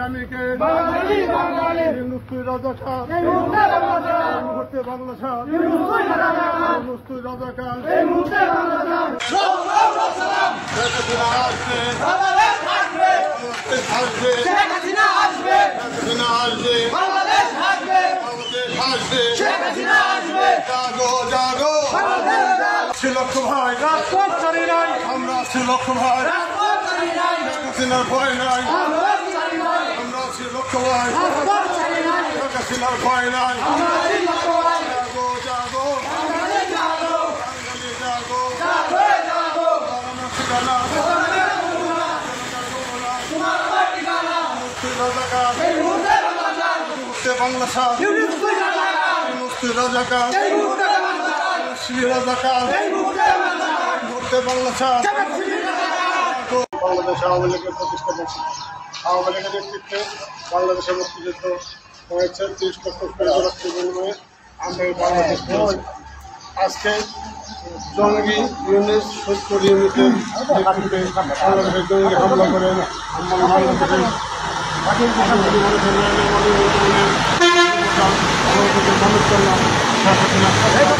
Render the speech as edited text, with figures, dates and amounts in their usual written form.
আমি কে মুক্তির রাজাকার মুহূর্তে বাংলা সার মুক্তির রাজাকার লক্ষ্য ভাই রাজপথ ছাড়ি নাই আমরা আছি লক্ষ্য ভাই হাসিনার ভয় নাই আমরা আছি লক্ষ্য ভাই হাসিনার ভয় নাই জাগো জাগো বাংলা সার মুক্তির রাজাকার রাজাকার বাংলা সার বাংলাদেশ আওয়ামী লীগের প্রতিষ্ঠা করছে আওয়ামী লীগের নেতৃত্বে বাংলাদেশের মুক্তিযুদ্ধ হয়েছে 30 লক্ষ রক্তের বিনিময়ে আমরা এই বাংলাদেশ পেয়েছি। আজকে জঙ্গি ইউনিট 70 ইউনিটের নেতৃত্বে বাংলাদেশের জঙ্গি হামলা করে বাংলাদেশের মানুষের